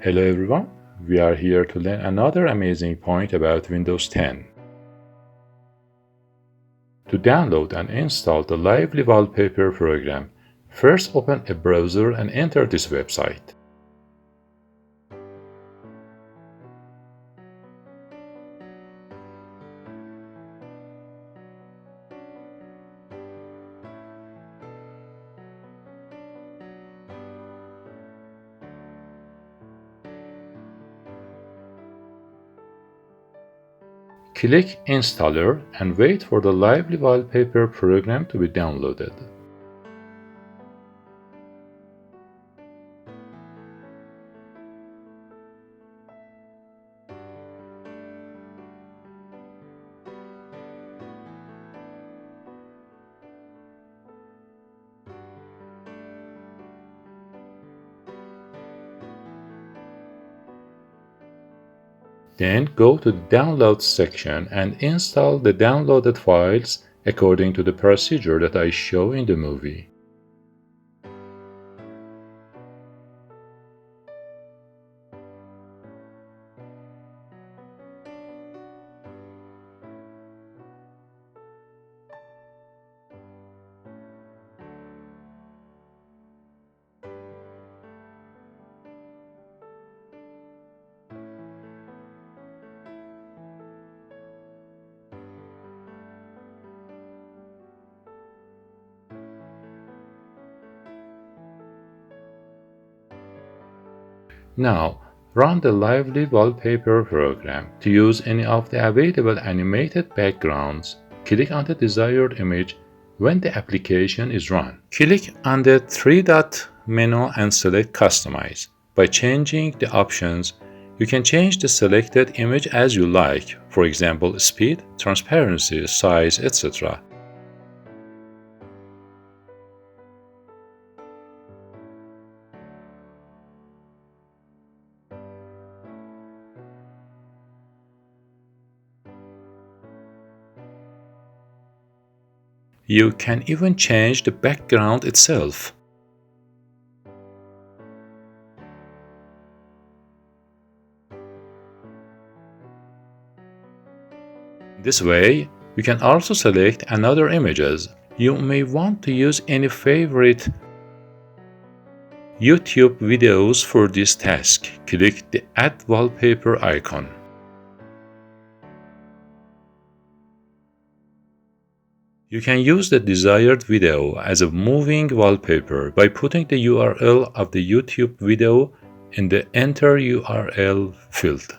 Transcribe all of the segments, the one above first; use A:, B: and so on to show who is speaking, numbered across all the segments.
A: Hello everyone, we are here to learn another amazing point about Windows 10. To download and install the Lively Wallpaper program, first open a browser and enter this website. Click Installer and wait for the Lively Wallpaper program to be downloaded. Then go to the Downloads section and install the downloaded files according to the procedure that I show in the movie. Now, run the Lively Wallpaper program. To use any of the available animated backgrounds, click on the desired image when the application is run. Click on the three-dot menu and select Customize. By changing the options, you can change the selected image as you like, for example, speed, transparency, size, etc. You can even change the background itself. This way, you can also select another images. You may want to use any favorite YouTube videos for this task. Click the Add Wallpaper icon. You can use the desired video as a moving wallpaper by putting the URL of the YouTube video in the Enter URL field.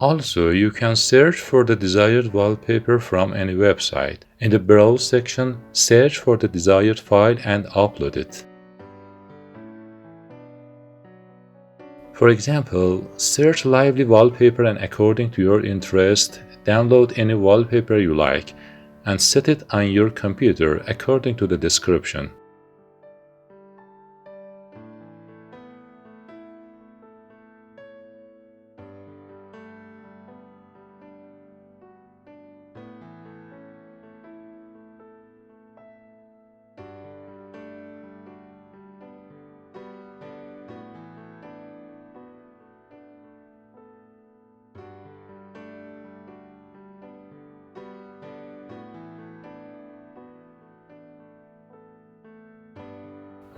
A: Also, you can search for the desired wallpaper from any website. In the Browse section, search for the desired file and upload it. For example, search Lively Wallpaper and according to your interest, download any wallpaper you like and set it on your computer according to the description.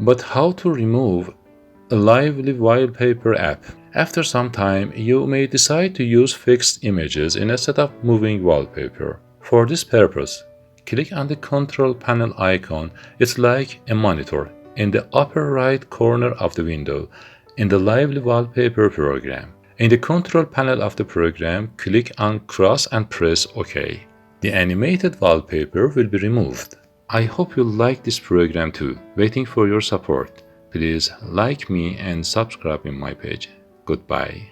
A: But how to remove a Lively Wallpaper app? After some time, you may decide to use fixed images instead of moving wallpaper. For this purpose, click on the control panel icon. It's like a monitor in the upper right corner of the window in the Lively Wallpaper program. In the control panel of the program, click on Cross and press OK. The animated wallpaper will be removed. I hope you like this program too. Waiting for your support. Please like me and subscribe in my page. Goodbye.